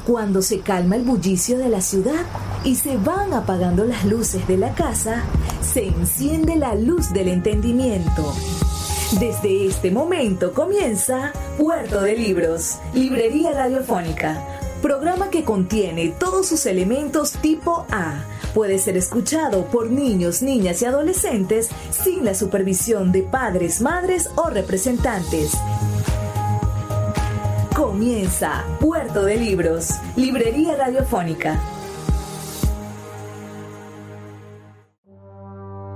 Cuando se calma el bullicio de la ciudad y se van apagando las luces de la casa, se enciende la luz del entendimiento. Desde este momento comienza Puerto de Libros, Librería Radiofónica, programa que contiene todos sus elementos tipo A. Puede ser escuchado por niños, niñas y adolescentes sin la supervisión de padres, madres o representantes. Comienza Puerto de Libros, Librería Radiofónica.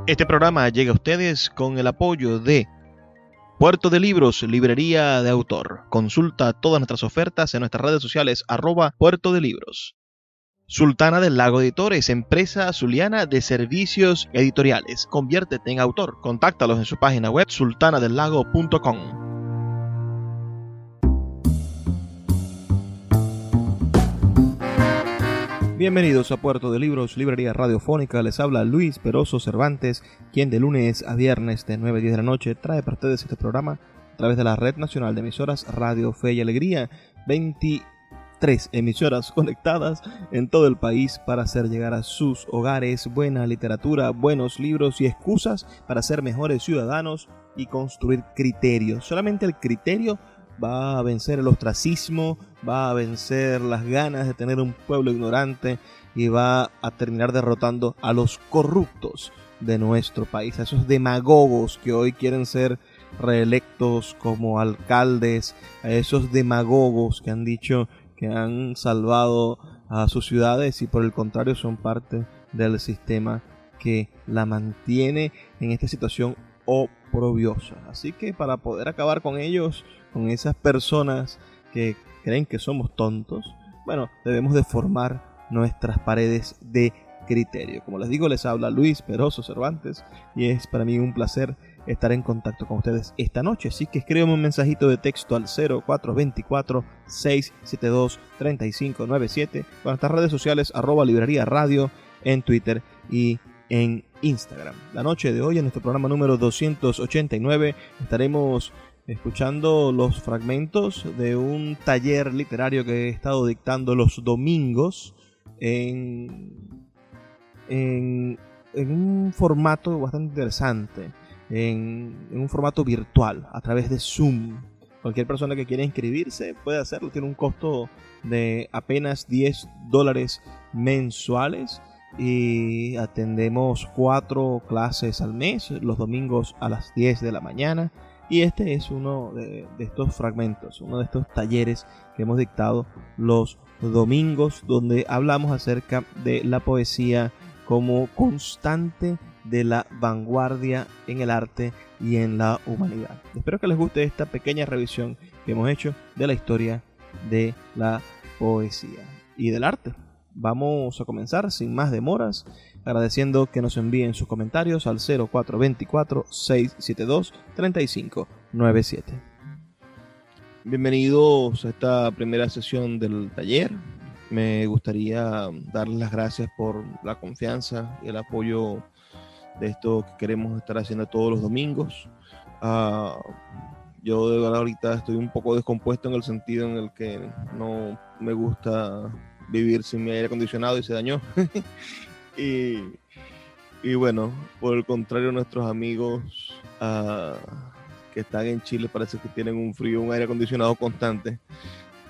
Este programa llega a ustedes con el apoyo de Puerto de Libros, Librería de Autor. Consulta todas nuestras ofertas en nuestras redes sociales @Puerto de Libros. Sultana del Lago Editores, empresa zuliana de servicios editoriales. Conviértete en autor. Contáctalos en su página web sultanadelago.com. Bienvenidos a Puerto de Libros, Librería Radiofónica. Les habla Luis Peroso Cervantes, quien de lunes a viernes de 9 a 10 de la noche trae para ustedes este programa a través de la Red Nacional de Emisoras Radio Fe y Alegría. 23 emisoras conectadas en todo el país para hacer llegar a sus hogares buena literatura, buenos libros y excusas para ser mejores ciudadanos y construir criterios. Solamente el criterio va a vencer el ostracismo, va a vencer las ganas de tener un pueblo ignorante y va a terminar derrotando a los corruptos de nuestro país, a esos demagogos que hoy quieren ser reelectos como alcaldes, a esos demagogos que han dicho que han salvado a sus ciudades y por el contrario son parte del sistema que la mantiene en esta situación oprobiosa. Así que para poder acabar con ellos, con esas personas que creen que somos tontos, bueno, debemos de formar nuestras paredes de criterio. Como les digo, les habla Luis Peroso Cervantes y es para mí un placer estar en contacto con ustedes esta noche. Así que escríbeme un mensajito de texto al 0424-672-3597 con nuestras redes sociales @librería radio en Twitter y en Instagram. La noche de hoy, en nuestro programa número 289, estaremos escuchando los fragmentos de un taller literario que he estado dictando los domingos en un formato bastante interesante, en un formato virtual, a través de Zoom. Cualquier persona que quiera inscribirse puede hacerlo, tiene un costo de apenas $10 mensuales y atendemos 4 clases al mes, los domingos a las 10 de la mañana. Y este es uno de estos fragmentos, uno de estos talleres que hemos dictado los domingos, donde hablamos acerca de la poesía como constante de la vanguardia en el arte y en la humanidad. Espero que les guste esta pequeña revisión que hemos hecho de la historia de la poesía y del arte. Vamos a comenzar sin más demoras, agradeciendo que nos envíen sus comentarios al 0424-672-3597. Bienvenidos a esta primera sesión del taller. Me gustaría darles las gracias por la confianza y el apoyo de esto que queremos estar haciendo todos los domingos. Yo de verdad ahorita estoy un poco descompuesto en el sentido en el que no me gusta vivir sin mi aire acondicionado y se dañó. y bueno, por el contrario, nuestros amigos que están en Chile parece que tienen un frío, un aire acondicionado constante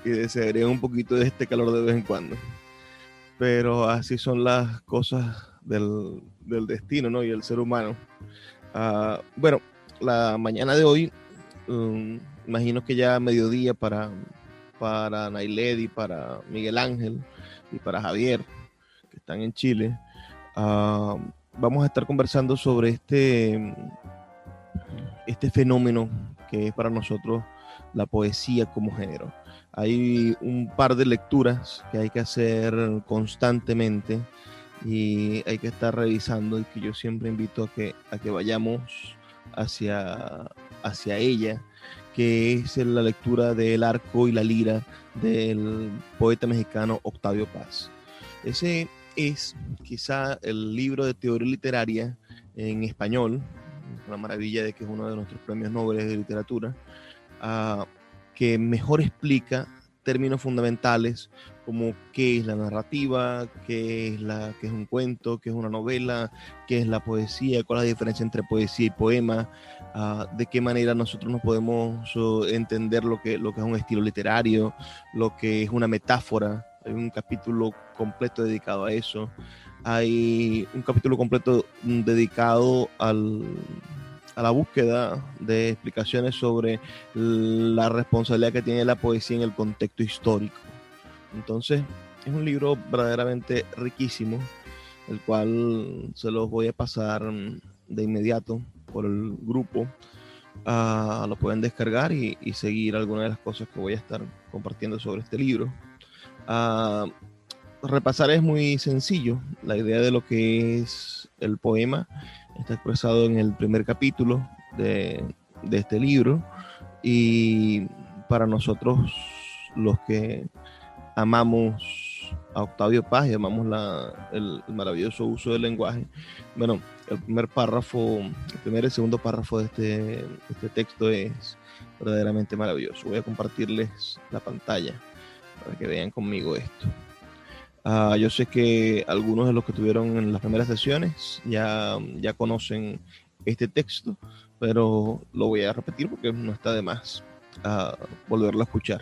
y desearían un poquito de este calor de vez en cuando. Pero así son las cosas del destino, ¿no? Y el ser humano. Bueno, la mañana de hoy, imagino que ya mediodía para Nailed y para Miguel Ángel y para Javier, que están en Chile, vamos a estar conversando sobre este fenómeno que es para nosotros la poesía como género. Hay un par de lecturas que hay que hacer constantemente y hay que estar revisando, y que yo siempre invito a que vayamos hacia ella, que es la lectura del Arco y la Lira del poeta mexicano Octavio Paz. Ese es quizá el libro de teoría literaria en español, una maravilla de que es uno de nuestros premios Nobel de literatura, que mejor explica términos fundamentales como qué es la narrativa, qué es un cuento, qué es una novela, qué es la poesía, cuál es la diferencia entre poesía y poema, de qué manera nosotros nos podemos entender lo que es un estilo literario, lo que es una metáfora. Hay un capítulo completo dedicado a eso. Hay un capítulo completo dedicado a la búsqueda de explicaciones sobre la responsabilidad que tiene la poesía en el contexto histórico. Entonces, es un libro verdaderamente riquísimo, el cual se los voy a pasar de inmediato por el grupo. Lo pueden descargar y seguir algunas de las cosas que voy a estar compartiendo sobre este libro. Repasar es muy sencillo. La idea de lo que es el poema está expresado en el primer capítulo de este libro, y para nosotros los que amamos a Octavio Paz y amamos el maravilloso uso del lenguaje, bueno, el primer y segundo párrafo de este texto es verdaderamente maravilloso. Voy a compartirles la pantalla para que vean conmigo esto. Yo sé que algunos de los que estuvieron en las primeras sesiones ya conocen este texto, pero lo voy a repetir porque no está de más volverlo a escuchar.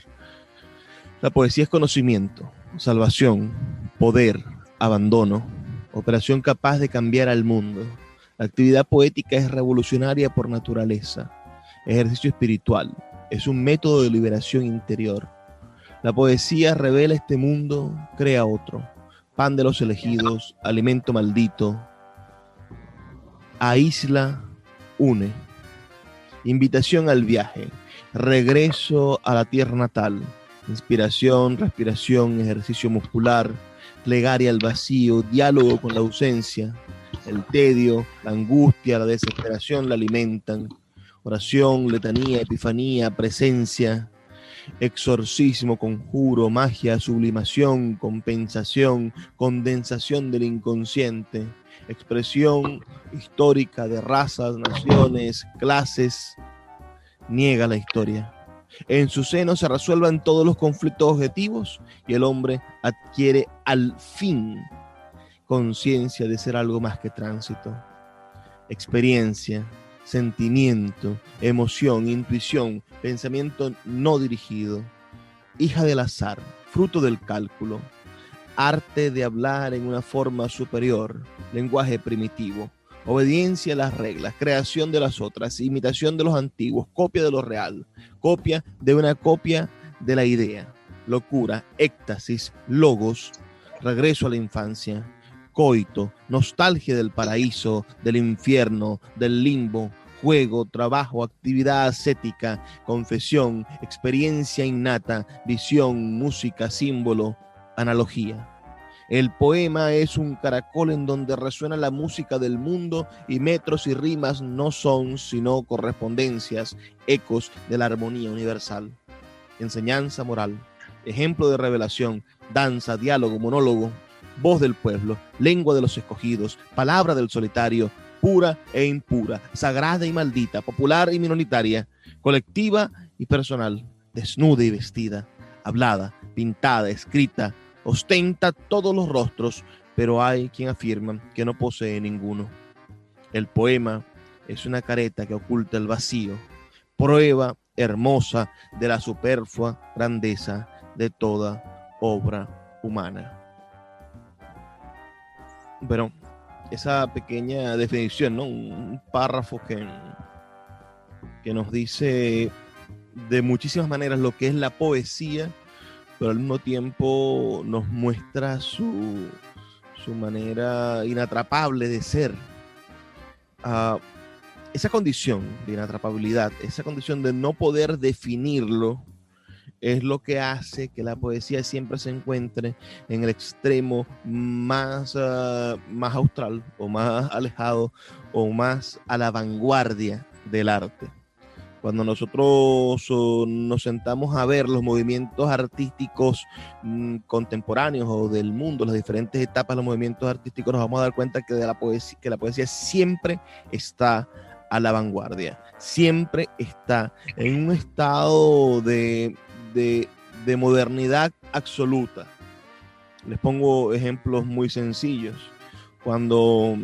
La poesía es conocimiento, salvación, poder, abandono, operación capaz de cambiar al mundo. La actividad poética es revolucionaria por naturaleza, ejercicio espiritual, es un método de liberación interior. La poesía revela este mundo, crea otro, pan de los elegidos, alimento maldito, aísla, une. Invitación al viaje, regreso a la tierra natal, inspiración, respiración, ejercicio muscular, plegaria al vacío, diálogo con la ausencia, el tedio, la angustia, la desesperación la alimentan, oración, letanía, epifanía, presencia, exorcismo, conjuro, magia, sublimación, compensación, condensación del inconsciente, expresión histórica de razas, naciones, clases, niega la historia. En su seno se resuelven todos los conflictos objetivos y el hombre adquiere al fin conciencia de ser algo más que tránsito, experiencia, sentimiento, emoción, intuición, pensamiento no dirigido, hija del azar, fruto del cálculo, arte de hablar en una forma superior, lenguaje primitivo, obediencia a las reglas, creación de las otras, imitación de los antiguos, copia de lo real, copia de una copia de la idea, locura, éxtasis, logos, regreso a la infancia, coito, nostalgia del paraíso, del infierno, del limbo, juego, trabajo, actividad ascética, confesión, experiencia innata, visión, música, símbolo, analogía. El poema es un caracol en donde resuena la música del mundo y metros y rimas no son sino correspondencias, ecos de la armonía universal. Enseñanza moral, ejemplo de revelación, danza, diálogo, monólogo, voz del pueblo, lengua de los escogidos, palabra del solitario, pura e impura, sagrada y maldita, popular y minoritaria, colectiva y personal, desnuda y vestida, hablada, pintada, escrita, ostenta todos los rostros, pero hay quien afirma que no posee ninguno. El poema es una careta que oculta el vacío, prueba hermosa de la superflua grandeza de toda obra humana. Pero esa pequeña definición, ¿no? Un párrafo que nos dice de muchísimas maneras lo que es la poesía, pero al mismo tiempo nos muestra su manera inatrapable de ser. Esa condición de inatrapabilidad, esa condición de no poder definirlo, es lo que hace que la poesía siempre se encuentre en el extremo más austral o más alejado o más a la vanguardia del arte. Cuando nosotros nos sentamos a ver los movimientos artísticos contemporáneos o del mundo, las diferentes etapas de los movimientos artísticos, nos vamos a dar cuenta que la poesía siempre está a la vanguardia, siempre está en un estado de modernidad absoluta. Les pongo ejemplos muy sencillos. Cuando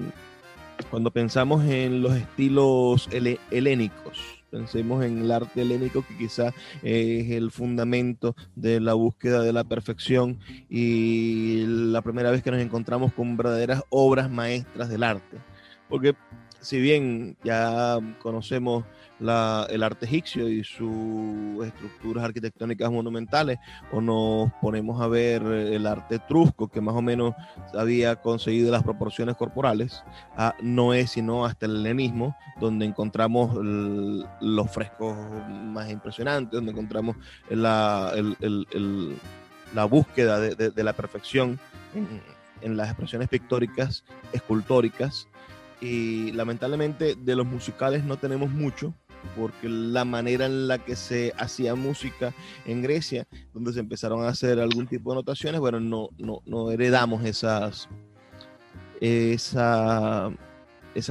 pensamos en los estilos helénicos, pensemos en el arte helénico, que quizá es el fundamento de la búsqueda de la perfección y la primera vez que nos encontramos con verdaderas obras maestras del arte. Porque si bien ya conocemos el arte egipcio y sus estructuras arquitectónicas monumentales, o nos ponemos a ver el arte etrusco, que más o menos había conseguido las proporciones corporales, no es sino hasta el helenismo donde encontramos los frescos más impresionantes, donde encontramos la búsqueda de la perfección en las expresiones pictóricas, escultóricas. Y lamentablemente de los musicales no tenemos mucho, porque la manera en la que se hacía música en Grecia, donde se empezaron a hacer algún tipo de notaciones, bueno, no heredamos esa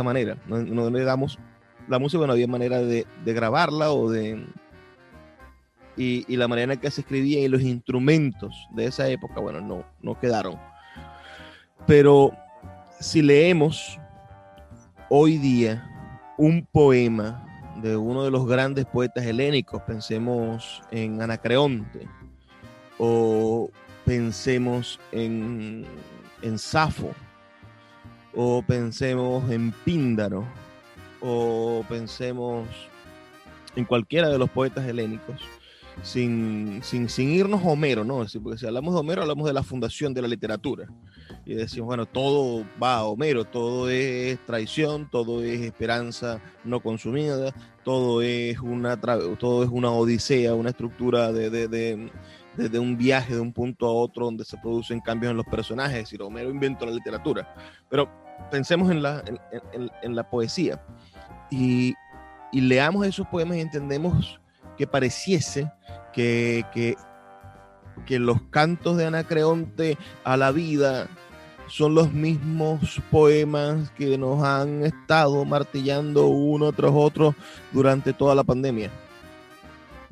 manera, no heredamos la música. Bueno, había manera de grabarla y la manera en que se escribía y los instrumentos de esa época, bueno, no quedaron. Pero si leemos hoy día un poema de uno de los grandes poetas helénicos, pensemos en Anacreonte, o pensemos en Safo, o pensemos en Píndaro, o pensemos en cualquiera de los poetas helénicos, sin irnos a Homero, ¿no? Porque si hablamos de Homero, hablamos de la fundación de la literatura. Y decimos, bueno, todo va a Homero, todo es traición, todo es esperanza no consumida, todo es una odisea, una estructura de un viaje de un punto a otro donde se producen cambios en los personajes. Es decir, Homero inventó la literatura. Pero pensemos en la poesía y leamos esos poemas y entendemos que pareciese que los cantos de Anacreonte a la vida son los mismos poemas que nos han estado martillando uno tras otro durante toda la pandemia.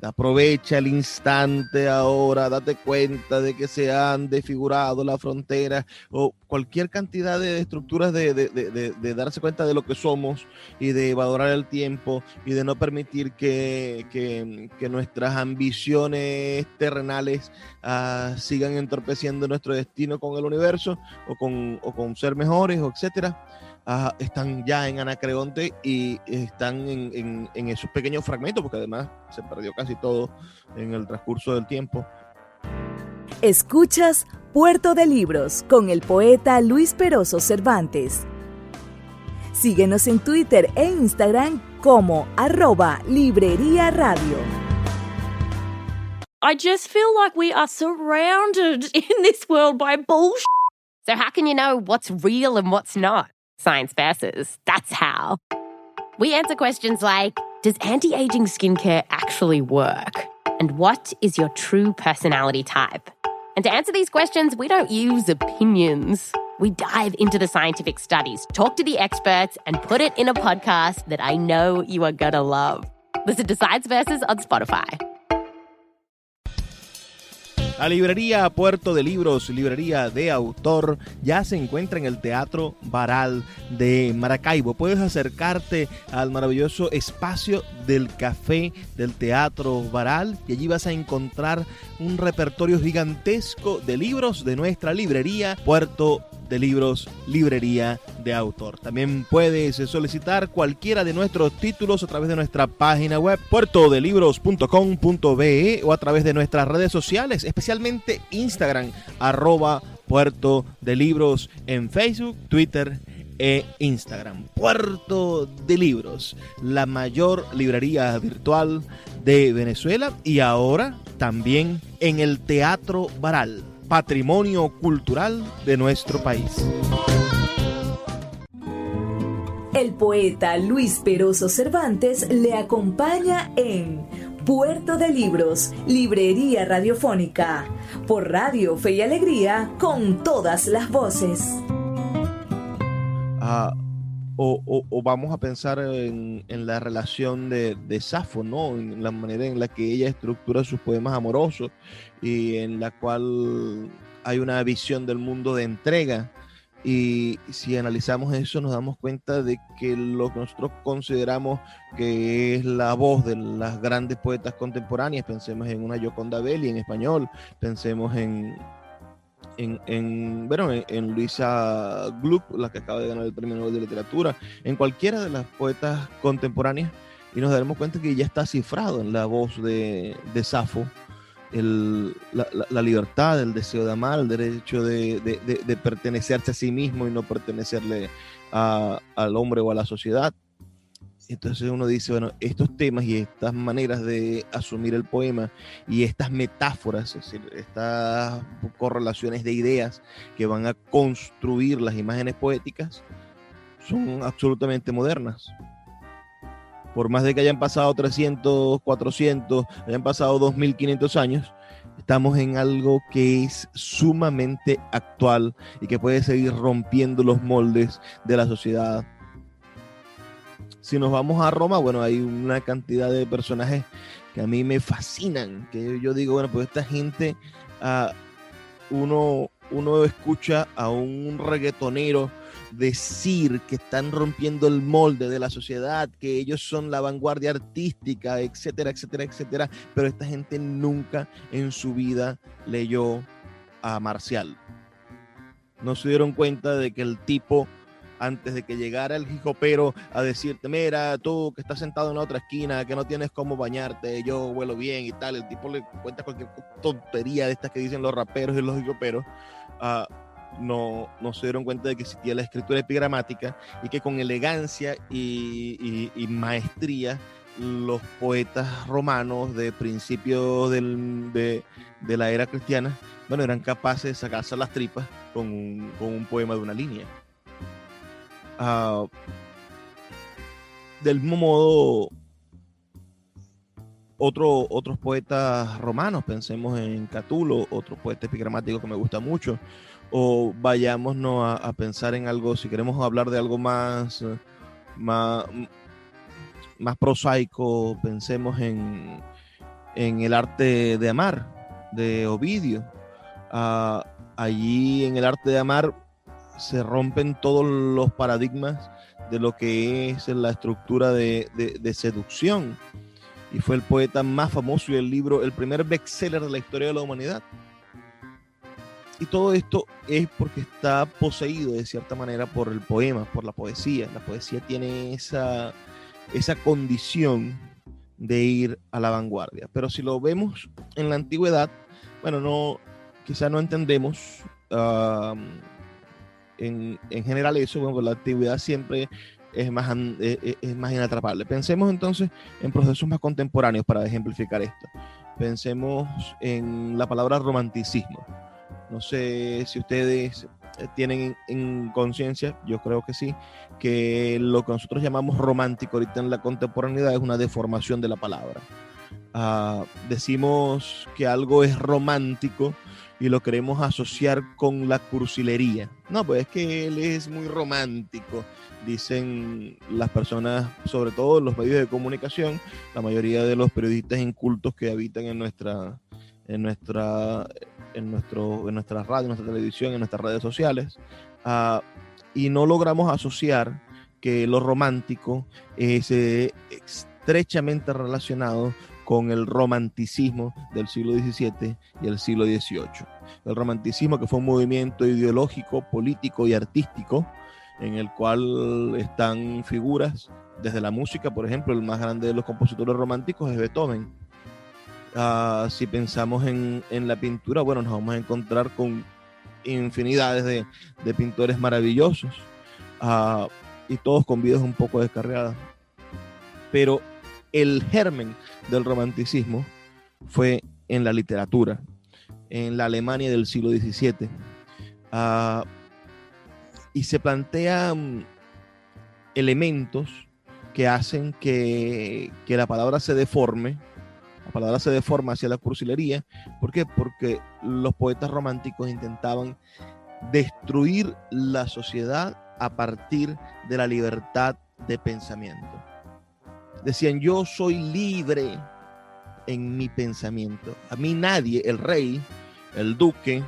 Aprovecha el instante ahora, date cuenta de que se han desfigurado las fronteras, o cualquier cantidad de estructuras de darse cuenta de lo que somos y de valorar el tiempo y de no permitir que nuestras ambiciones terrenales sigan entorpeciendo nuestro destino con el universo o con ser mejores, etcétera. Están ya en Anacreonte y están en esos pequeños fragmentos, porque además se perdió casi todo en el transcurso del tiempo. Escuchas Puerto de Libros con el poeta Luis Peroso Cervantes. Síguenos en Twitter e Instagram como @Librería Radio. I just feel like we are surrounded in this world by bullshit. So how can you know what's real and what's not? Science Versus, that's how. We answer questions like, does anti-aging skincare actually work? And what is your true personality type? And to answer these questions, we don't use opinions. We dive into the scientific studies, talk to the experts, and put it in a podcast that I know you are gonna love. Listen to Science Versus on Spotify. La librería Puerto de Libros, librería de autor, ya se encuentra en el Teatro Baral de Maracaibo. Puedes acercarte al maravilloso espacio del café del Teatro Baral y allí vas a encontrar un repertorio gigantesco de libros de nuestra librería Puerto de Libros, librería de autor. También puedes solicitar cualquiera de nuestros títulos a través de nuestra página web puertodelibros.com.be o a través de nuestras redes sociales, especialmente Instagram, @Puerto de Libros en Facebook, Twitter e Instagram. Puerto de Libros, la mayor librería virtual de Venezuela y ahora también en el Teatro Baral, patrimonio cultural de nuestro país. El poeta Luis Peroso Cervantes le acompaña en Puerto de Libros, librería radiofónica, por Radio Fe y Alegría, con todas las voces. O vamos a pensar en la relación de Safo, ¿no? En la manera en la que ella estructura sus poemas amorosos y en la cual hay una visión del mundo de entrega. Y si analizamos eso, nos damos cuenta de que lo que nosotros consideramos que es la voz de las grandes poetas contemporáneas, pensemos en una Gioconda Belli en español, pensemos en Luisa Gluck, la que acaba de ganar el Premio Nobel de Literatura, en cualquiera de las poetas contemporáneas, y nos daremos cuenta que ya está cifrado en la voz de Safo la libertad, el deseo de amar, el derecho de pertenecerse a sí mismo y no pertenecerle al hombre o a la sociedad. Entonces uno dice, bueno, estos temas y estas maneras de asumir el poema y estas metáforas, es decir, estas correlaciones de ideas que van a construir las imágenes poéticas, son absolutamente modernas. Por más de que hayan pasado 300, 400, hayan pasado 2500 años, estamos en algo que es sumamente actual y que puede seguir rompiendo los moldes de la sociedad. Si nos vamos a Roma, bueno, hay una cantidad de personajes que a mí me fascinan, que yo digo, bueno, pues esta gente, uno escucha a un reggaetonero decir que están rompiendo el molde de la sociedad, que ellos son la vanguardia artística, etcétera, etcétera, etcétera, pero esta gente nunca en su vida leyó a Marcial. No se dieron cuenta de que el tipo, antes de que llegara el hijopero a decirte, mira, tú que estás sentado en la otra esquina, que no tienes cómo bañarte, yo huelo bien y tal, el tipo le cuenta cualquier tontería de estas que dicen los raperos y los hijoperos. No se dieron cuenta de que existía la escritura epigramática y que con elegancia y maestría los poetas romanos de principios de la era cristiana, bueno, eran capaces de sacarse las tripas con un poema de una línea. Del mismo modo, otros poetas romanos, pensemos en Catulo, otro poeta epigramático que me gusta mucho, o vayámonos a pensar en algo, si queremos hablar de algo más prosaico, pensemos en el arte de amar, de Ovidio. Allí en el arte de amar se rompen todos los paradigmas de lo que es la estructura de seducción, y fue el poeta más famoso y el primer bestseller de la historia de la humanidad. Y todo esto es porque está poseído de cierta manera por el poema, por la poesía. La poesía tiene esa condición de ir a la vanguardia. Pero si lo vemos en la antigüedad, bueno, quizá no entendemos en general eso. Bueno, la antigüedad siempre es más inatrapable. Pensemos entonces en procesos más contemporáneos para ejemplificar esto. Pensemos en la palabra romanticismo. No sé si ustedes tienen en conciencia, yo creo que sí, que lo que nosotros llamamos romántico ahorita en la contemporaneidad es una deformación de la palabra. Decimos que algo es romántico y lo queremos asociar con la cursilería. No, pues es que él es muy romántico, dicen las personas, sobre todo en los medios de comunicación, la mayoría de los periodistas incultos que habitan en nuestra radio, en nuestra televisión, en nuestras redes sociales, y no logramos asociar que lo romántico es estrechamente relacionado con el romanticismo del siglo XVII y el siglo XVIII. El romanticismo, que fue un movimiento ideológico, político y artístico, en el cual están figuras desde la música. Por ejemplo, el más grande de los compositores románticos es Beethoven. Si pensamos en la pintura, bueno, nos vamos a encontrar con infinidades de pintores maravillosos, y todos con vidas un poco descarriadas. Pero el germen del romanticismo fue en la literatura, en la Alemania del siglo XVII, y se plantean elementos que hacen que la palabra se deforme. La palabra se deforma hacia la cursilería. ¿Por qué? Porque los poetas románticos intentaban destruir la sociedad a partir de la libertad de pensamiento. Decían, yo soy libre en mi pensamiento. A mí nadie, el rey, el duque,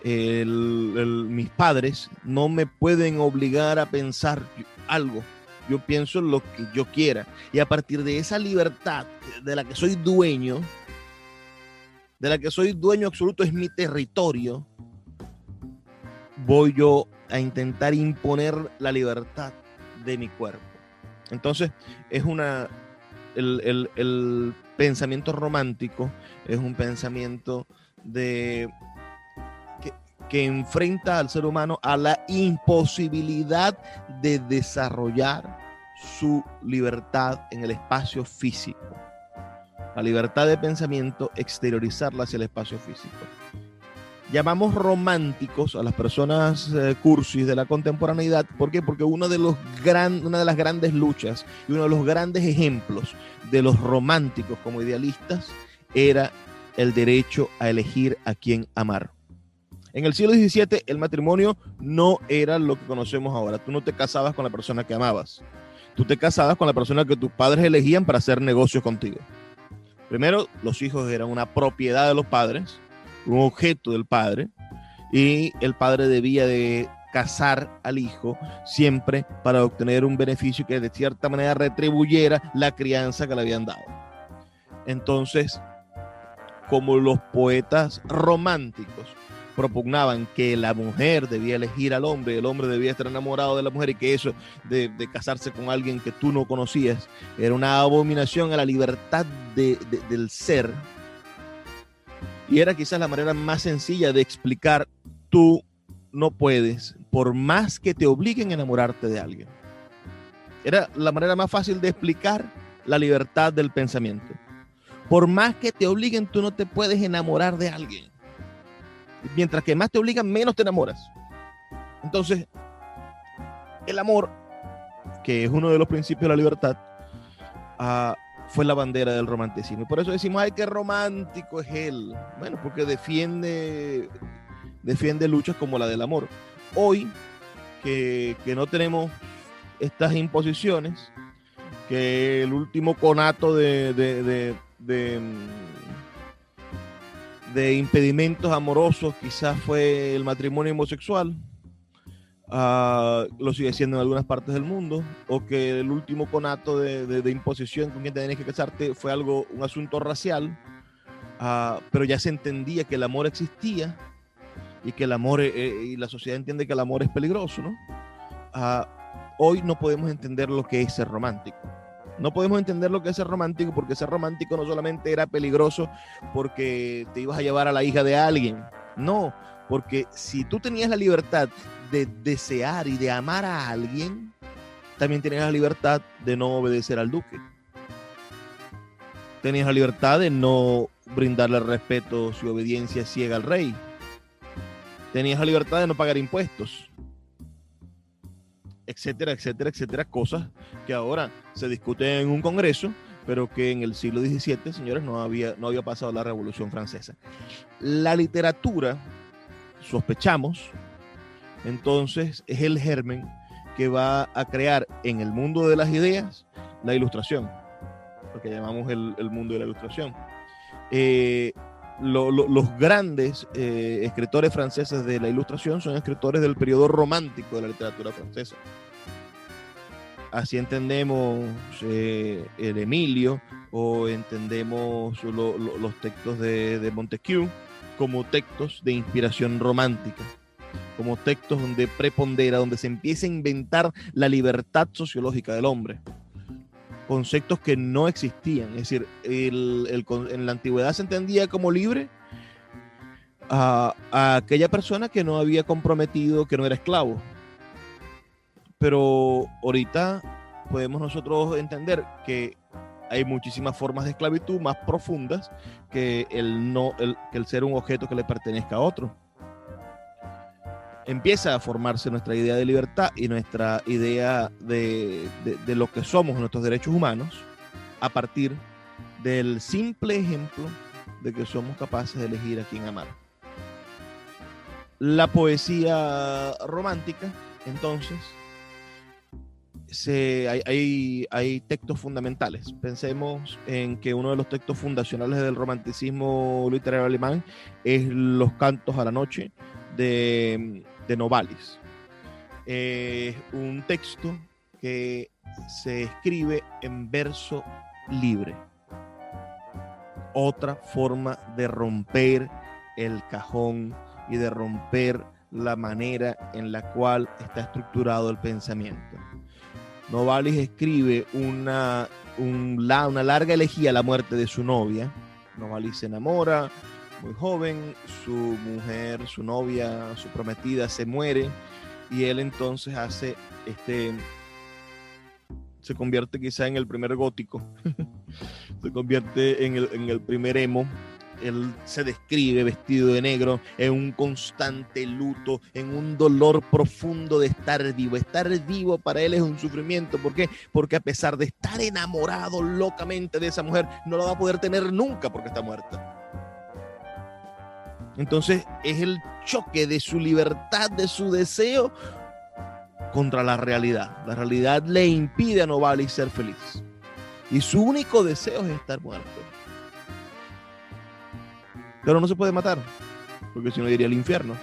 mis padres no me pueden obligar a pensar algo. Yo pienso lo que yo quiera. Y a partir de esa libertad de la que soy dueño, absoluto, es mi territorio, voy yo a intentar imponer la libertad de mi cuerpo. Entonces, el pensamiento romántico es un pensamiento que enfrenta al ser humano a la imposibilidad de desarrollar su libertad en el espacio físico. La libertad de pensamiento, exteriorizarla hacia el espacio físico. Llamamos románticos a las personas cursis de la contemporaneidad. ¿Por qué? Porque una de las grandes luchas y uno de los grandes ejemplos de los románticos como idealistas era el derecho a elegir a quién amar. En el siglo XVII el matrimonio no era lo que conocemos ahora. Tú no te casabas con la persona que amabas. Tú te casabas con la persona que tus padres elegían para hacer negocios contigo. Primero, los hijos eran una propiedad de los padres, un objeto del padre, y el padre debía de casar al hijo siempre para obtener un beneficio que de cierta manera retribuyera la crianza que le habían dado. Entonces, como los poetas románticos propugnaban que la mujer debía elegir al hombre, el hombre debía estar enamorado de la mujer, y que eso de casarse con alguien que tú no conocías era una abominación a la libertad del ser, y era quizás la manera más sencilla de explicar: tú no puedes, por más que te obliguen a enamorarte de alguien. Era la manera más fácil de explicar la libertad del pensamiento. Por más que te obliguen, tú no te puedes enamorar de alguien. Mientras que más te obligan, menos te enamoras. Entonces, el amor, que es uno de los principios de la libertad, fue la bandera del romanticismo. Y por eso decimos: ay, qué romántico es él. Bueno, porque defiende luchas como la del amor. Hoy, que no tenemos estas imposiciones, que el último conato de impedimentos amorosos quizás fue el matrimonio homosexual, lo sigue siendo en algunas partes del mundo, o que el último conato de imposición con quien tenías que casarte fue un asunto racial, pero ya se entendía que el amor existía y que el amor, y la sociedad entiende que el amor es peligroso, ¿no? Hoy no podemos entender lo que es ser romántico. No podemos entender lo que es ser romántico, porque ser romántico no solamente era peligroso porque te ibas a llevar a la hija de alguien. No, porque si tú tenías la libertad de desear y de amar a alguien, también tenías la libertad de no obedecer al duque. Tenías la libertad de no brindarle respeto y obediencia ciega al rey. Tenías la libertad de no pagar impuestos, etcétera, etcétera, etcétera, cosas que ahora se discuten en un congreso, pero que en el siglo XVII, señores, no había pasado la Revolución Francesa. La literatura, sospechamos, entonces, es el germen que va a crear en el mundo de las ideas la ilustración, lo que llamamos el mundo de la ilustración. Los grandes escritores franceses de la ilustración son escritores del periodo romántico de la literatura francesa. Así entendemos el Emilio, o entendemos los textos de Montesquieu como textos de inspiración romántica, como textos donde prepondera, donde se empieza a inventar la libertad sociológica del hombre. Conceptos que no existían. Es decir, en la antigüedad se entendía como libre a aquella persona que no había comprometido, que no era esclavo. Pero ahorita podemos nosotros entender que hay muchísimas formas de esclavitud más profundas que el ser un objeto que le pertenezca a otro. Empieza a formarse nuestra idea de libertad y nuestra idea de lo que somos, nuestros derechos humanos, a partir del simple ejemplo de que somos capaces de elegir a quién amar. La poesía romántica, entonces, hay textos fundamentales. Pensemos en que uno de los textos fundacionales del romanticismo literario alemán es Los cantos a la noche, de Novalis. Es un texto que se escribe en verso libre. Otra forma de romper el cajón y de romper la manera en la cual está estructurado el pensamiento. Novalis escribe una larga elegía a la muerte de su novia. Novalis se enamora muy joven, su mujer, su novia, su prometida se muere y él entonces se convierte quizá en el primer gótico, se convierte en el primer emo. Él se describe vestido de negro, en un constante luto, en un dolor profundo de estar vivo. Estar vivo para él es un sufrimiento. ¿Por qué? Porque a pesar de estar enamorado locamente de esa mujer, no la va a poder tener nunca porque está muerta. Entonces es el choque de su libertad, de su deseo, contra la realidad. La realidad le impide a Novalis ser feliz. Y su único deseo es estar muerto. Pero no se puede matar, porque si no iría al infierno.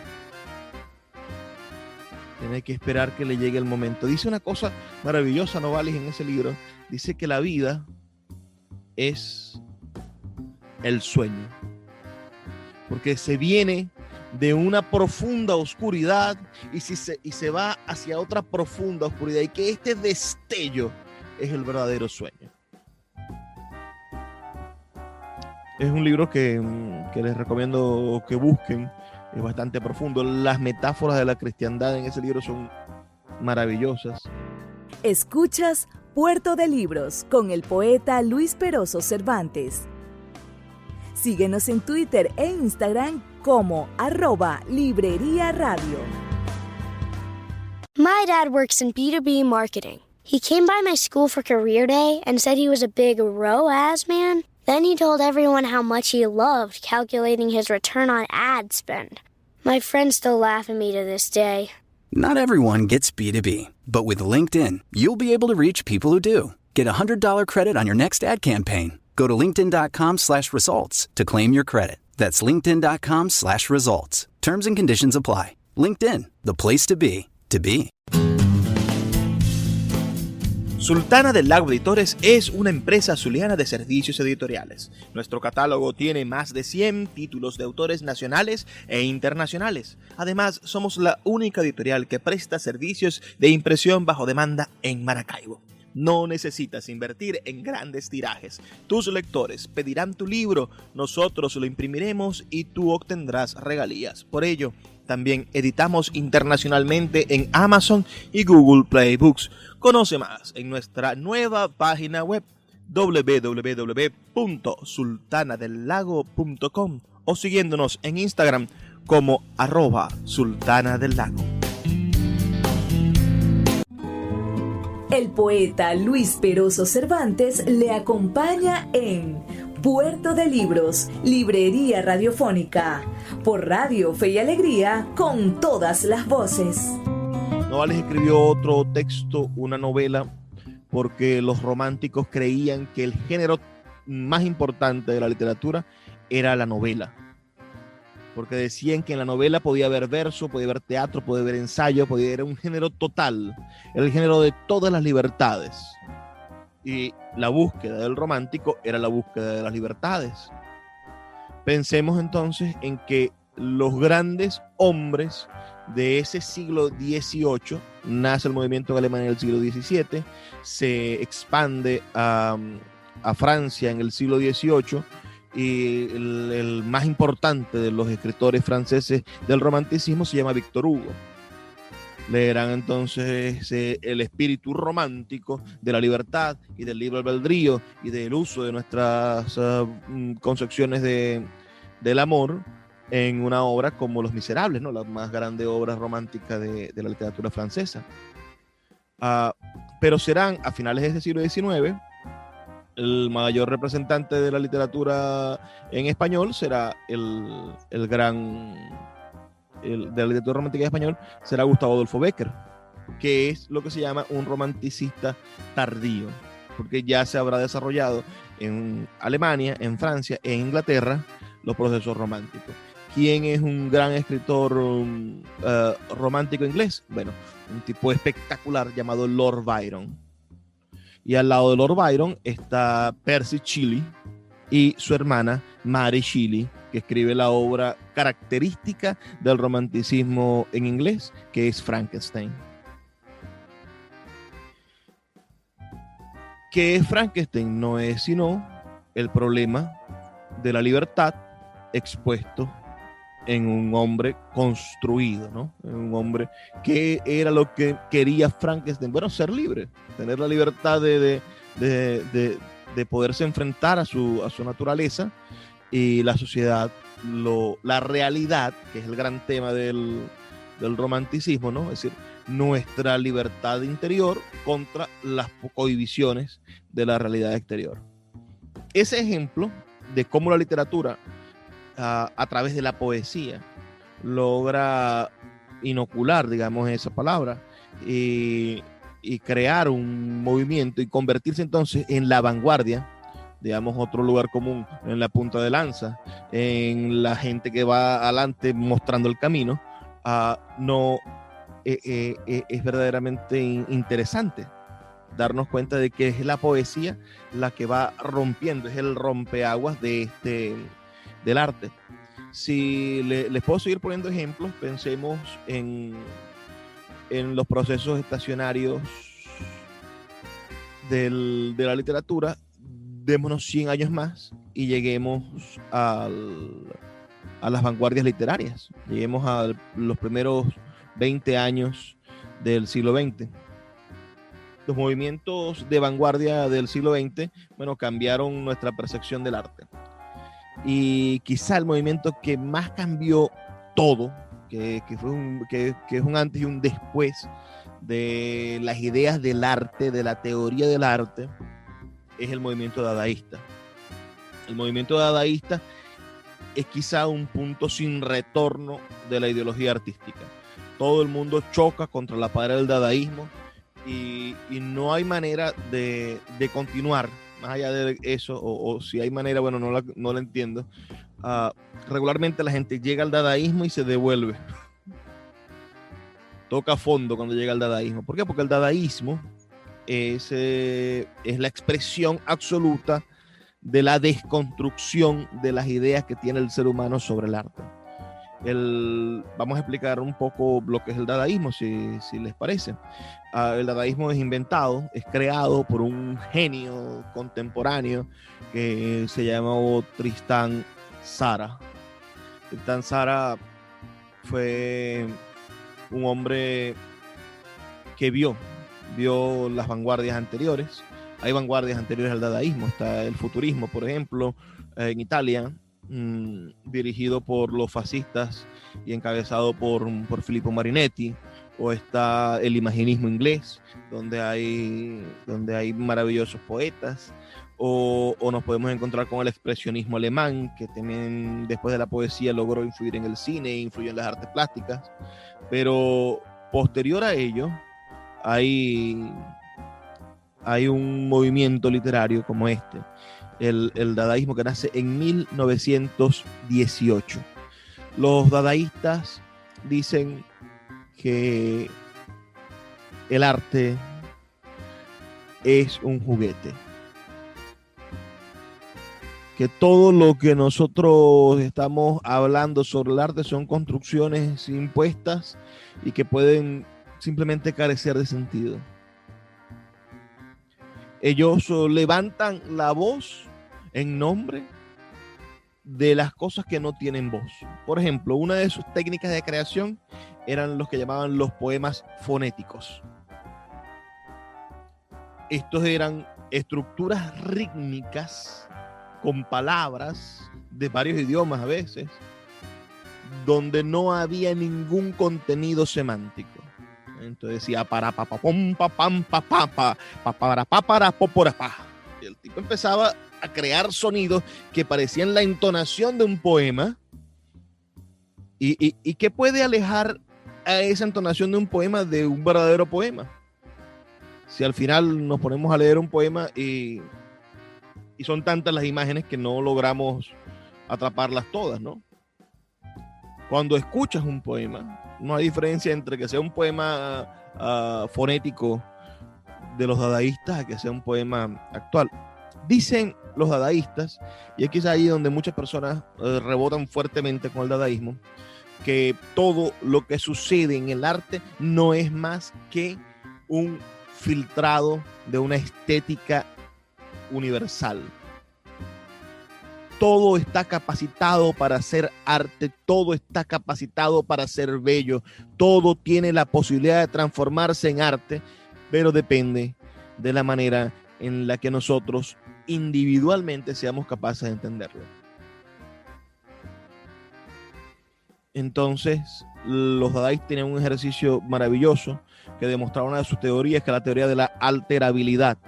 Tiene que esperar que le llegue el momento. Dice una cosa maravillosa Novalis en ese libro. Dice que la vida es el sueño. Porque se viene de una profunda oscuridad y se va hacia otra profunda oscuridad. Y que este destello es el verdadero sueño. Es un libro que les recomiendo que busquen. Es bastante profundo. Las metáforas de la cristiandad en ese libro son maravillosas. Escuchas Puerto de Libros con el poeta Luis Peroso Cervantes. Síguenos en Twitter e Instagram como @Librería Radio. My dad works in B2B marketing. He came by my school for career day and said he was a big ROAS man. Then he told everyone how much he loved calculating his return on ad spend. My friends still laugh at me to this day. Not everyone gets B2B, but with LinkedIn, you'll be able to reach people who do. Get a $100 credit on your next ad campaign. Go to linkedin.com/results to claim your credit. That's linkedin.com/results. Terms and conditions apply. LinkedIn, the place to be, to be. Sultana del Lago Editores es una empresa zuliana de servicios editoriales. Nuestro catálogo tiene más de 100 títulos de autores nacionales e internacionales. Además, somos la única editorial que presta servicios de impresión bajo demanda en Maracaibo. No necesitas invertir en grandes tirajes. Tus lectores pedirán tu libro, nosotros lo imprimiremos y tú obtendrás regalías. Por ello, también editamos internacionalmente en Amazon y Google Play Books. Conoce más en nuestra nueva página web www.sultanadelago.com o siguiéndonos en Instagram como @sultanadelago. El poeta Luis Peroso Cervantes le acompaña en Puerto de Libros, Librería Radiofónica, por Radio Fe y Alegría, con todas las voces. Novalis escribió otro texto, una novela, porque los románticos creían que el género más importante de la literatura era la novela. Porque decían que en la novela podía haber verso, podía haber teatro, podía haber ensayo, podía haber un género total, era el género de todas las libertades. Y la búsqueda del romántico era la búsqueda de las libertades. Pensemos entonces en que los grandes hombres de ese siglo XVIII, nace el movimiento en Alemania en el siglo XVII, se expande a Francia en el siglo XVIII, y el más importante de los escritores franceses del romanticismo se llama Víctor Hugo. Leerán entonces el espíritu romántico de la libertad y del libre albedrío y del uso de nuestras concepciones del amor en una obra como Los Miserables, ¿no? La más grande obra romántica de la literatura francesa. Pero serán, a finales de ese siglo XIX, el mayor representante de la literatura en español será de la literatura romántica en español será Gustavo Adolfo Bécquer, que es lo que se llama un romanticista tardío, porque ya se habrá desarrollado en Alemania, en Francia e Inglaterra los procesos románticos. ¿Quién es un gran escritor romántico inglés? Bueno, un tipo espectacular llamado Lord Byron. Y al lado de Lord Byron está Percy Shelley y su hermana Mary Shelley, que escribe la obra característica del romanticismo en inglés, que es Frankenstein. ¿Qué es Frankenstein? No es sino el problema de la libertad expuesto en un hombre construido, ¿no? En un hombre que era lo que quería Frankenstein. Bueno, ser libre, tener la libertad de poderse enfrentar a su naturaleza, y la sociedad, la realidad, que es el gran tema del romanticismo, ¿no? Es decir, nuestra libertad interior contra las cohibiciones de la realidad exterior. Ese ejemplo de cómo la literatura a través de la poesía logra inocular, digamos, esa palabra y crear un movimiento y convertirse entonces en la vanguardia, digamos, otro lugar común, en la punta de lanza, en la gente que va adelante mostrando el camino, es verdaderamente interesante darnos cuenta de que es la poesía la que va rompiendo, es el rompeaguas del arte. Si les puedo seguir poniendo ejemplos, pensemos en los procesos estacionarios de la literatura. Démonos 100 años más y lleguemos a las vanguardias literarias, lleguemos a los primeros 20 años del siglo XX. Los movimientos de vanguardia del siglo XX, bueno, cambiaron nuestra percepción del arte. Y quizá el movimiento que más cambió todo, que es un antes y un después de las ideas del arte, de la teoría del arte, es el movimiento dadaísta. El movimiento dadaísta es quizá un punto sin retorno de la ideología artística. Todo el mundo choca contra la pared del dadaísmo y no hay manera de continuar más allá de eso, o si hay manera, bueno, no la entiendo. Regularmente la gente llega al dadaísmo y se devuelve. Toca fondo cuando llega al dadaísmo. ¿Por qué? Porque el dadaísmo es la expresión absoluta de la desconstrucción de las ideas que tiene el ser humano sobre el arte. Vamos a explicar un poco lo que es el dadaísmo, si les parece. El dadaísmo es inventado, es creado por un genio contemporáneo que se llamó Tristan Tzara. Tristan Tzara fue un hombre que vio las vanguardias anteriores. Hay vanguardias anteriores al dadaísmo. Está el futurismo, por ejemplo, en Italia, dirigido por los fascistas y encabezado por Filippo Marinetti. O está el imaginismo inglés, donde hay maravillosos poetas. O nos podemos encontrar con el expresionismo alemán, que también después de la poesía logró influir en el cine e influyó en las artes plásticas. Pero posterior a ello hay un movimiento literario como este, el dadaísmo, que nace en 1918. Los dadaístas dicen que el arte es un juguete, que todo lo que nosotros estamos hablando sobre el arte son construcciones impuestas y que pueden simplemente carecer de sentido. Ellos levantan la voz en nombre de las cosas que no tienen voz. Por ejemplo, una de sus técnicas de creación eran los que llamaban los poemas fonéticos. Estos eran estructuras rítmicas con palabras de varios idiomas a veces, donde no había ningún contenido semántico. Entonces decía para pa pa pom pa pam pa pa pa pa para pa para popora pa. Y el tipo empezaba a crear sonidos que parecían la entonación de un poema. ¿Y qué puede alejar a esa entonación de un poema de un verdadero poema? Si al final nos ponemos a leer un poema y son tantas las imágenes que no logramos atraparlas todas, ¿no? Cuando escuchas un poema, no hay diferencia entre que sea un poema fonético de los dadaístas a que sea un poema actual. Dicen los dadaístas, y aquí es ahí donde muchas personas rebotan fuertemente con el dadaísmo, que todo lo que sucede en el arte no es más que un filtrado de una estética universal. Todo está capacitado para hacer arte, todo está capacitado para ser bello, todo tiene la posibilidad de transformarse en arte, pero depende de la manera en la que nosotros individualmente seamos capaces de entenderlo. Entonces, los dadaístas tienen un ejercicio maravilloso que demostraba una de sus teorías, que es la teoría de la alterabilidad.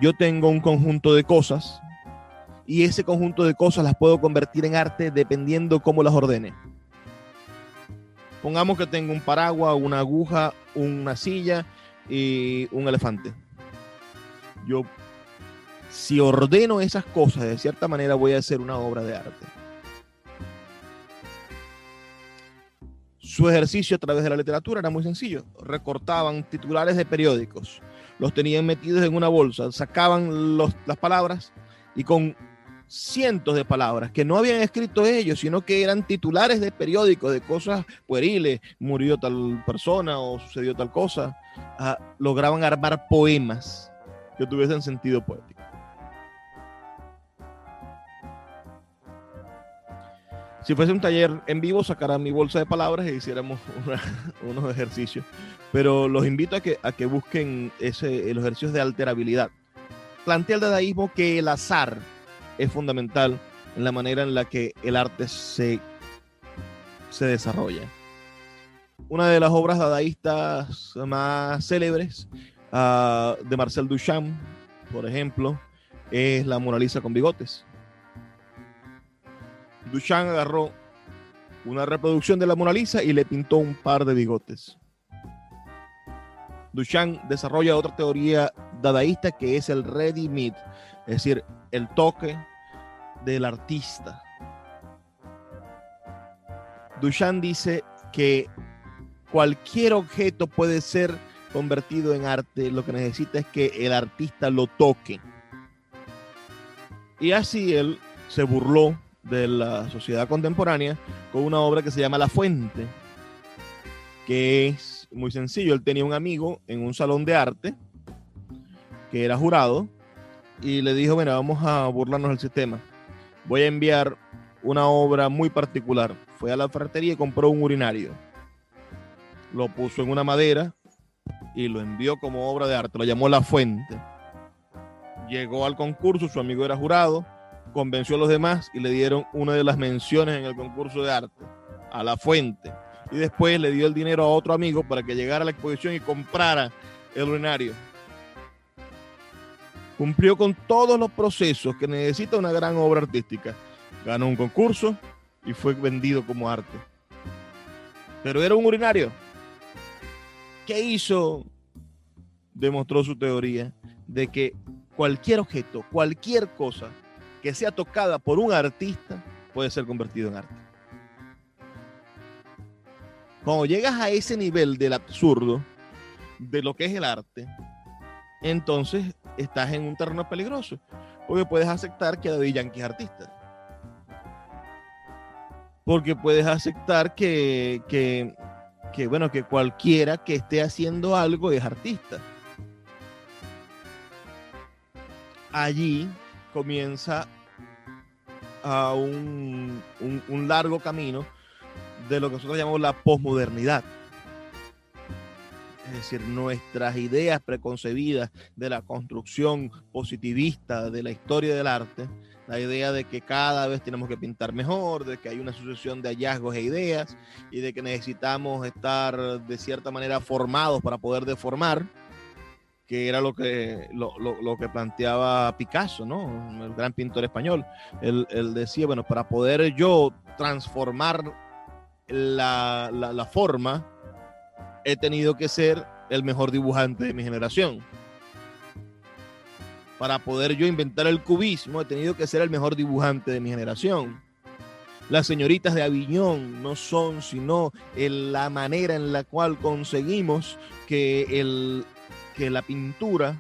Yo tengo un conjunto de cosas y ese conjunto de cosas las puedo convertir en arte dependiendo cómo las ordene. Pongamos que tengo un paraguas, una aguja, una silla y un elefante. Yo, si ordeno esas cosas de cierta manera, voy a hacer una obra de arte. Su ejercicio a través de la literatura era muy sencillo. Recortaban titulares de periódicos, los tenían metidos en una bolsa, sacaban las palabras y con cientos de palabras que no habían escrito ellos, sino que eran titulares de periódicos, de cosas pueriles, murió tal persona o sucedió tal cosa, lograban armar poemas que tuviesen sentido poético. Si fuese un taller en vivo, sacara mi bolsa de palabras e hiciéramos unos ejercicios. Pero los invito a que busquen los ejercicios de alterabilidad. Plantea el dadaísmo que el azar es fundamental en la manera en la que el arte se desarrolla. Una de las obras dadaístas más célebres de Marcel Duchamp, por ejemplo, es la Mona Lisa con bigotes. Duchamp agarró una reproducción de la Mona Lisa y le pintó un par de bigotes. Duchamp desarrolla otra teoría dadaísta que es el ready-made, es decir, el toque del artista. Duchamp dice que cualquier objeto puede ser convertido en arte, lo que necesita es que el artista lo toque. Y así él se burló de la sociedad contemporánea con una obra que se llama La Fuente, que es muy sencillo. Él tenía un amigo en un salón de arte que era jurado y le dijo: bueno, vamos a burlarnos del sistema, voy a enviar una obra muy particular. Fue a la ferretería y compró un urinario, lo puso en una madera y lo envió como obra de arte, lo llamó La Fuente. Llegó al concurso, su amigo era jurado, convenció a los demás y le dieron una de las menciones en el concurso de arte a La Fuente, y después le dio el dinero a otro amigo para que llegara a la exposición y comprara el urinario. Cumplió con todos los procesos que necesita una gran obra artística, ganó un concurso y fue vendido como arte, pero era un urinario. ¿Qué hizo? Demostró su teoría de que cualquier objeto, cualquier cosa que sea tocada por un artista puede ser convertido en arte. Cuando llegas a ese nivel del absurdo de lo que es el arte, entonces estás en un terreno peligroso, porque puedes aceptar que Daddy Yankee es artista, porque puedes aceptar que cualquiera que esté haciendo algo es artista. Allí comienza a un largo camino de lo que nosotros llamamos la posmodernidad. Es decir, nuestras ideas preconcebidas de la construcción positivista de la historia del arte, la idea de que cada vez tenemos que pintar mejor, de que hay una sucesión de hallazgos e ideas y de que necesitamos estar de cierta manera formados para poder deformar, que era lo que planteaba Picasso, ¿no? El gran pintor español. Él decía, bueno, para poder yo transformar la forma, he tenido que ser el mejor dibujante de mi generación. Para poder yo inventar el cubismo, he tenido que ser el mejor dibujante de mi generación. Las señoritas de Aviñón no son sino la manera en la cual conseguimos que la pintura,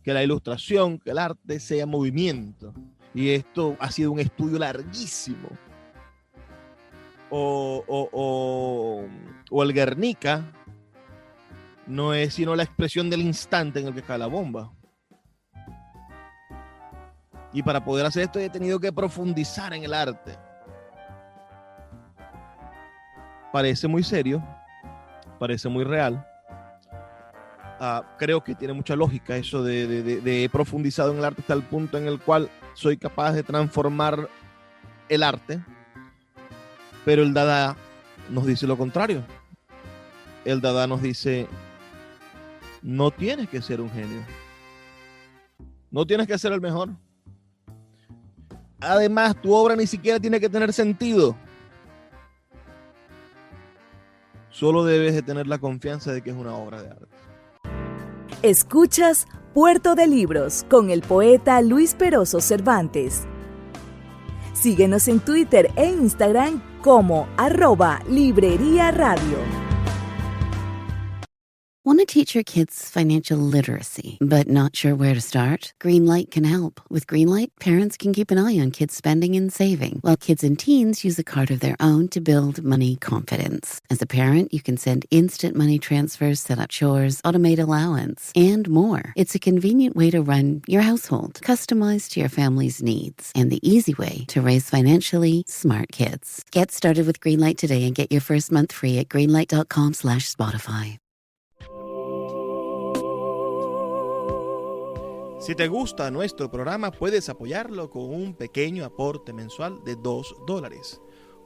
que la ilustración, que el arte sea movimiento. Y esto ha sido un estudio larguísimo. O el Guernica no es sino la expresión del instante en el que cae la bomba. Y para poder hacer esto he tenido que profundizar en el arte. Parece muy serio, parece muy real. Creo que tiene mucha lógica eso de he profundizado en el arte hasta el punto en el cual soy capaz de transformar el arte. Pero el Dada nos dice lo contrario. El Dada nos dice, no tienes que ser un genio. No tienes que ser el mejor. Además, tu obra ni siquiera tiene que tener sentido. Solo debes de tener la confianza de que es una obra de arte. Escuchas Puerto de Libros con el poeta Luis Peroso Cervantes. Síguenos en Twitter e Instagram como @Librería Radio. Want to teach your kids financial literacy, but not sure where to start? Greenlight can help. With Greenlight, parents can keep an eye on kids' spending and saving, while kids and teens use a card of their own to build money confidence. As a parent, you can send instant money transfers, set up chores, automate allowance, and more. It's a convenient way to run your household, customized to your family's needs, and the easy way to raise financially smart kids. Get started with Greenlight today and get your first month free at greenlight.com/Spotify. Si te gusta nuestro programa, puedes apoyarlo con un pequeño aporte mensual de $2.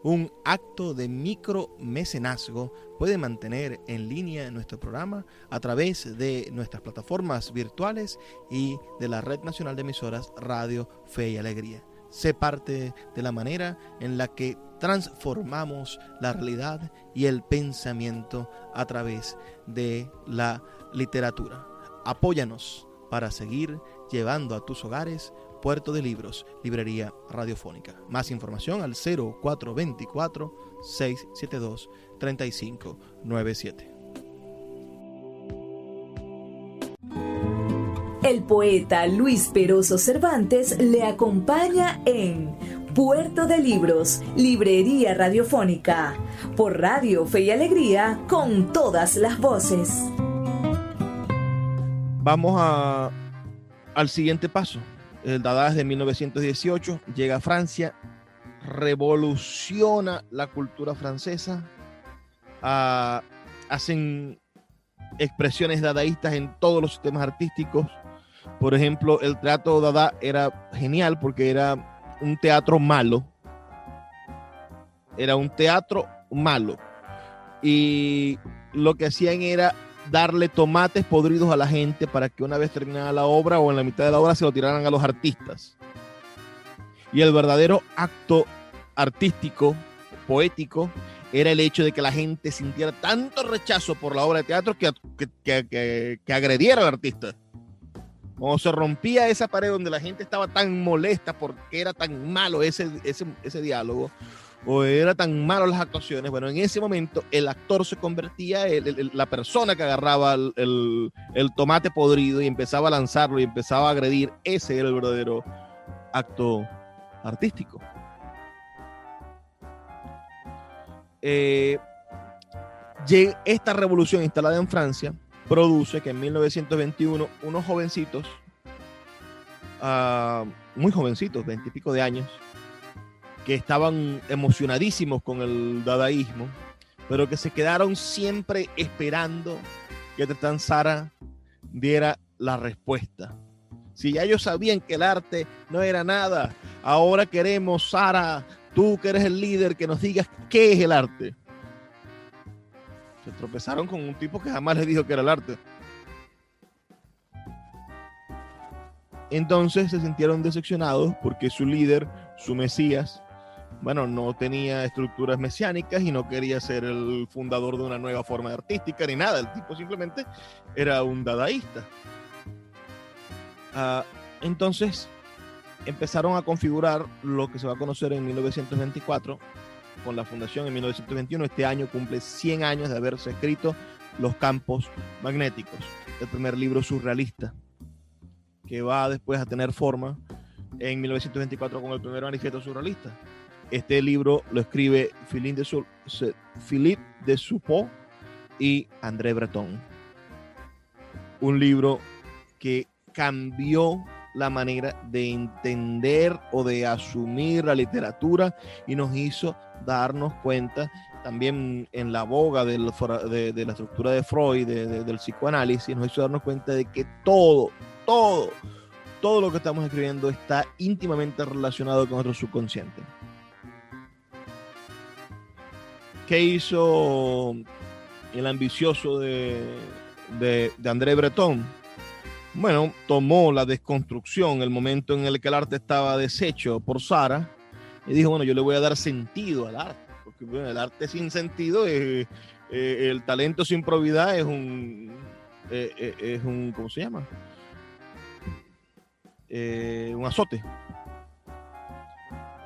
Un acto de micromecenazgo puede mantener en línea nuestro programa a través de nuestras plataformas virtuales y de la Red Nacional de Emisoras Radio Fe y Alegría. Sé parte de la manera en la que transformamos la realidad y el pensamiento a través de la literatura. Apóyanos para seguir llevando a tus hogares Puerto de Libros, Librería Radiofónica. Más información al 0424-672-3597. El poeta Luis Peroso Cervantes le acompaña en Puerto de Libros, Librería Radiofónica, por Radio Fe y Alegría, con todas las voces. Vamos al siguiente paso. El Dada desde 1918 llega a Francia, revoluciona la cultura francesa, hacen expresiones dadaístas en todos los sistemas artísticos. Por ejemplo, el teatro Dada era genial porque era un teatro malo. Era un teatro malo. Y lo que hacían era darle tomates podridos a la gente para que una vez terminada la obra o en la mitad de la obra se lo tiraran a los artistas. Y el verdadero acto artístico, poético, era el hecho de que la gente sintiera tanto rechazo por la obra de teatro que agrediera al artista. Cuando se rompía esa pared donde la gente estaba tan molesta porque era tan malo ese diálogo, o era tan malo las actuaciones, bueno, en ese momento el actor se convertía en la persona que agarraba el tomate podrido y empezaba a lanzarlo y empezaba a agredir. Ese era el verdadero acto artístico. Esta revolución instalada en Francia produce que en 1921 unos jovencitos, muy jovencitos, 20 y pico de años, que estaban emocionadísimos con el dadaísmo, pero que se quedaron siempre esperando que Tristan Tzara diera la respuesta. Si ya ellos sabían que el arte no era nada, ahora queremos, Tzara, tú que eres el líder, que nos digas qué es el arte. Se tropezaron con un tipo que jamás les dijo que era el arte. Entonces se sintieron decepcionados porque su líder, su Mesías, bueno, no tenía estructuras mesiánicas y no quería ser el fundador de una nueva forma artística ni nada. El tipo simplemente era un dadaísta. Entonces empezaron a configurar lo que se va a conocer en 1924 con la fundación en 1921. Este año cumple 100 años de haberse escrito Los campos magnéticos, el primer libro surrealista que va después a tener forma en 1924 con el primer manifiesto surrealista. Este libro lo escribe Philippe de Soupeau y André Breton. Un libro que cambió la manera de entender o de asumir la literatura y nos hizo darnos cuenta, también en la boga de la estructura de Freud, del psicoanálisis, nos hizo darnos cuenta de que todo lo que estamos escribiendo está íntimamente relacionado con nuestro subconsciente. ¿Qué hizo el ambicioso de André Breton? Bueno, tomó la desconstrucción, el momento en el que el arte estaba deshecho por Sara, y dijo, bueno, yo le voy a dar sentido al arte, porque bueno, el arte sin sentido, el talento sin probidad es un ¿cómo se llama? Un azote.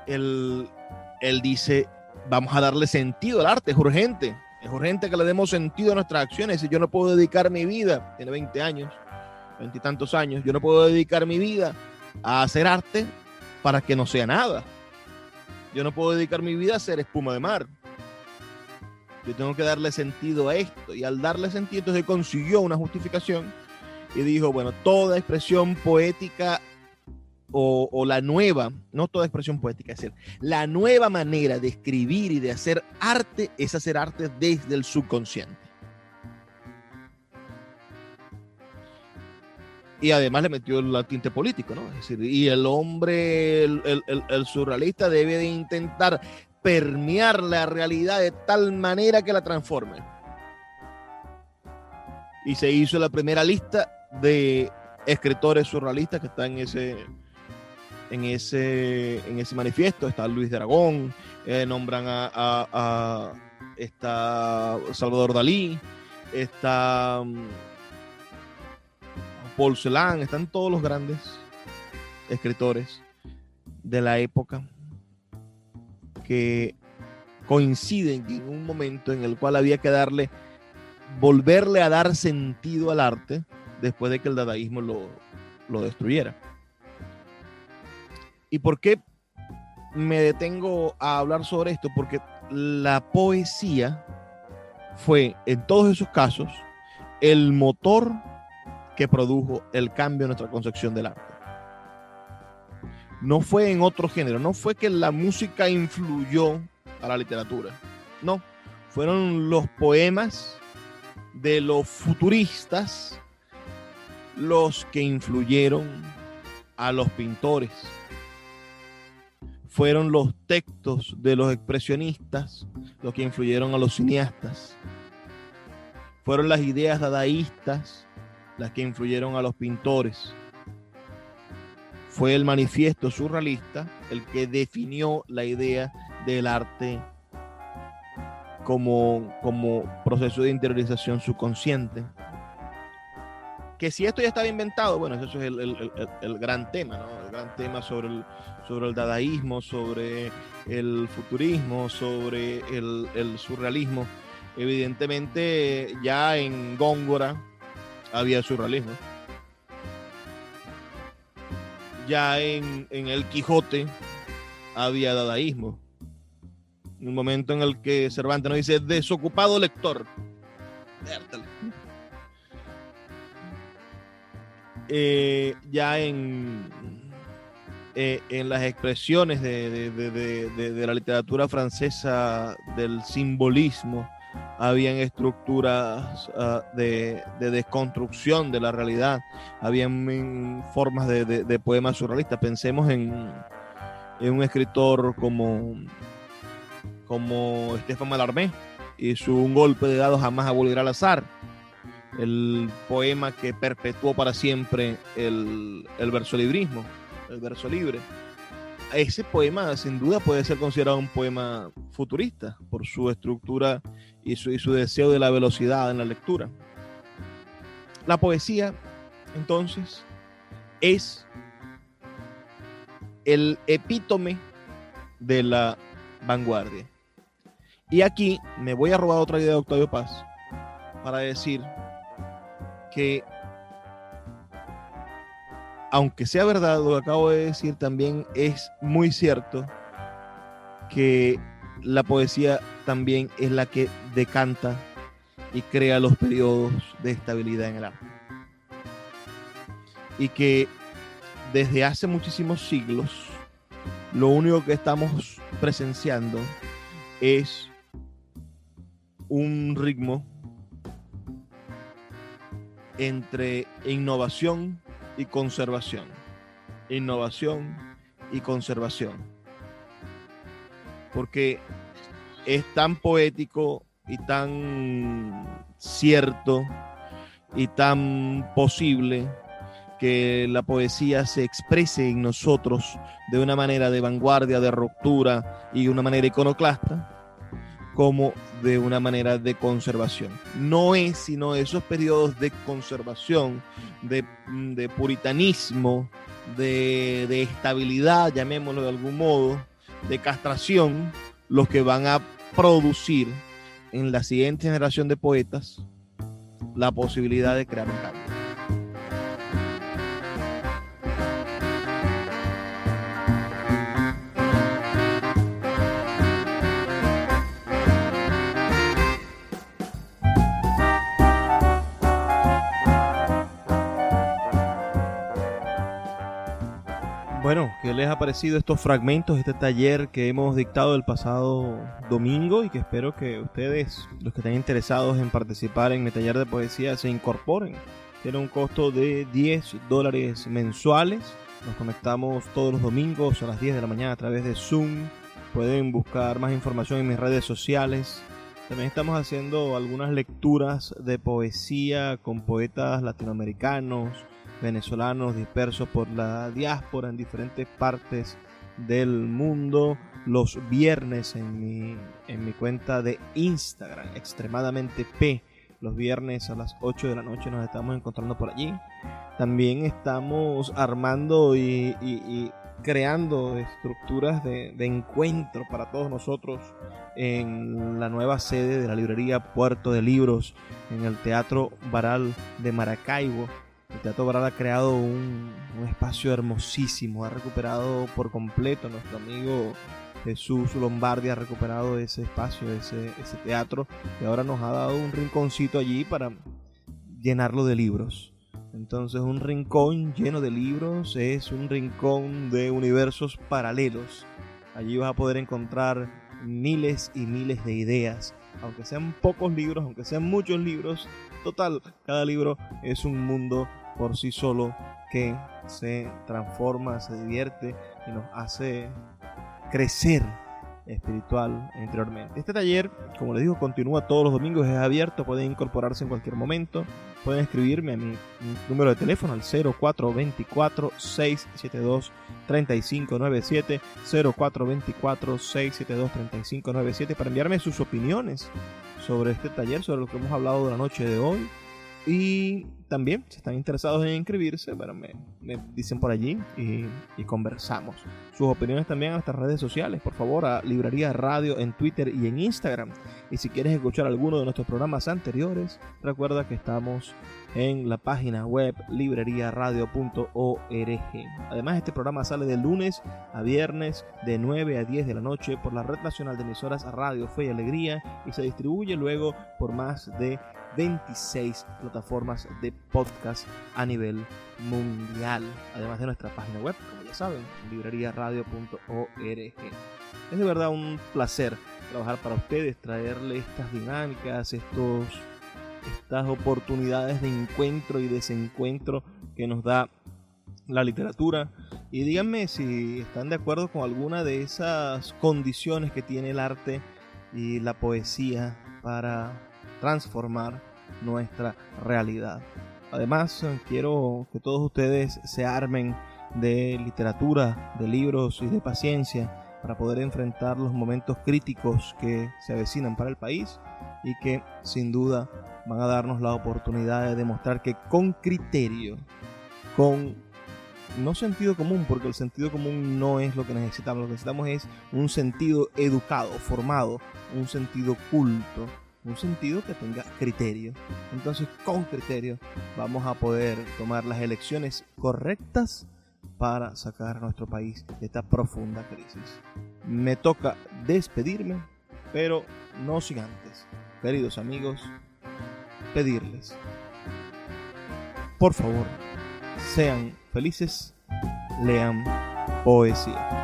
Él dice, vamos a darle sentido al arte, es urgente que le demos sentido a nuestras acciones. Si yo no puedo dedicar mi vida, tiene 20 años, 20 y tantos años, yo no puedo dedicar mi vida a hacer arte para que no sea nada. Yo no puedo dedicar mi vida a hacer espuma de mar. Yo tengo que darle sentido a esto. Y al darle sentido, entonces consiguió una justificación y dijo, bueno, toda expresión poética o la nueva, no toda expresión poética, es decir, la nueva manera de escribir y de hacer arte es hacer arte desde el subconsciente. Y además le metió el tinte político, ¿no? Es decir, y el hombre, el surrealista debe de intentar permear la realidad de tal manera que la transforme. Y se hizo la primera lista de escritores surrealistas que está en ese manifiesto. Está Luis de Aragón, nombran está Salvador Dalí, está Paul Celan, están todos los grandes escritores de la época que coinciden en un momento en el cual había que volverle a dar sentido al arte después de que el dadaísmo lo destruyera. ¿Y por qué me detengo a hablar sobre esto? Porque la poesía fue, en todos esos casos, el motor que produjo el cambio en nuestra concepción del arte. No fue en otro género, no fue que la música influyó a la literatura, no, fueron los poemas de los futuristas los que influyeron a los pintores. Fueron los textos de los expresionistas los que influyeron a los cineastas. Fueron las ideas dadaístas las que influyeron a los pintores. Fue el manifiesto surrealista el que definió la idea del arte como proceso de interiorización subconsciente. Que si esto ya estaba inventado, bueno, eso es el gran tema, ¿no? El gran tema sobre el dadaísmo, sobre el futurismo, sobre el surrealismo. Evidentemente, ya en Góngora había surrealismo. Ya en El Quijote había dadaísmo. Un momento en el que Cervantes nos dice, desocupado lector. Ya en las expresiones de la literatura francesa del simbolismo habían estructuras de desconstrucción de la realidad, habían formas de poemas surrealistas. Pensemos en un escritor como Stéphane Mallarmé y Un golpe de dado jamás abolirá al azar, el poema que perpetuó para siempre el versolibrismo, el verso libre. Ese poema sin duda puede ser considerado un poema futurista por su estructura y su deseo de la velocidad en la lectura. La poesía, entonces, es el epítome de la vanguardia. Y aquí me voy a robar otra idea de Octavio Paz para decir que, aunque sea verdad lo que acabo de decir, también es muy cierto que la poesía también es la que decanta y crea los periodos de estabilidad en el arte. Y que desde hace muchísimos siglos lo único que estamos presenciando es un ritmo entre innovación y conservación. Innovación y conservación. Porque es tan poético y tan cierto y tan posible que la poesía se exprese en nosotros de una manera de vanguardia, de ruptura y de una manera iconoclasta, como de una manera de conservación. No es sino esos periodos de conservación, de puritanismo, de estabilidad, llamémoslo de algún modo, de castración, los que van a producir en la siguiente generación de poetas la posibilidad de crear un cambio. Bueno, ¿qué les ha parecido estos fragmentos, este taller que hemos dictado el pasado domingo? Y que espero que ustedes, los que estén interesados en participar en mi taller de poesía, se incorporen. Tiene un costo de $10 mensuales. Nos conectamos todos los domingos a las 10 de la mañana a través de Zoom. Pueden buscar más información en mis redes sociales. También estamos haciendo algunas lecturas de poesía con poetas latinoamericanos, venezolanos dispersos por la diáspora en diferentes partes del mundo, los viernes en mi cuenta de Instagram, extremadamente P. Los viernes a las 8 de la noche nos estamos encontrando por allí. También estamos armando y creando estructuras de encuentro para todos nosotros en la nueva sede de la librería Puerto de Libros, en el Teatro Baral de Maracaibo. El Teatro Baral ha creado un espacio hermosísimo, ha recuperado por completo, nuestro amigo Jesús Lombardi ha recuperado ese espacio, ese teatro, y ahora nos ha dado un rinconcito allí para llenarlo de libros. Entonces, un rincón lleno de libros es un rincón de universos paralelos. Allí vas a poder encontrar miles y miles de ideas, aunque sean pocos libros, aunque sean muchos libros. Total, cada libro es un mundo por sí solo que se transforma, se divierte y nos hace crecer espiritual e interiormente. Este taller, como les digo, continúa todos los domingos, es abierto, pueden incorporarse en cualquier momento. Pueden escribirme a mi número de teléfono al 0424-672-3597, 0424-672-3597 para enviarme sus opiniones sobre este taller, sobre lo que hemos hablado de la noche de hoy. Y también, si están interesados en inscribirse, bueno, me dicen por allí y conversamos. Sus opiniones también a nuestras redes sociales, por favor, a Librería Radio en Twitter y en Instagram. Y si quieres escuchar alguno de nuestros programas anteriores, recuerda que estamos en la página web libreriaradio.org. Además, este programa sale de lunes a viernes de 9 a 10 de la noche por la Red Nacional de Emisoras Radio Fe y Alegría y se distribuye luego por más de 26 plataformas de podcast a nivel mundial, además de nuestra página web, como ya saben, libreriaradio.org. Es de verdad un placer trabajar para ustedes, traerle estas dinámicas, estas oportunidades de encuentro y desencuentro que nos da la literatura. Y díganme si están de acuerdo con alguna de esas condiciones que tiene el arte y la poesía para transformar nuestra realidad. Además, quiero que todos ustedes se armen de literatura, de libros y de paciencia para poder enfrentar los momentos críticos que se avecinan para el país y que sin duda van a darnos la oportunidad de demostrar que con criterio, con no sentido común, porque el sentido común no es lo que necesitamos. Lo que necesitamos es un sentido educado, formado, un sentido culto, un sentido que tenga criterio. Entonces, con criterio vamos a poder tomar las elecciones correctas para sacar a nuestro país de esta profunda crisis. Me toca despedirme, pero no sin antes, queridos amigos, pedirles, por favor, sean felices, lean poesía.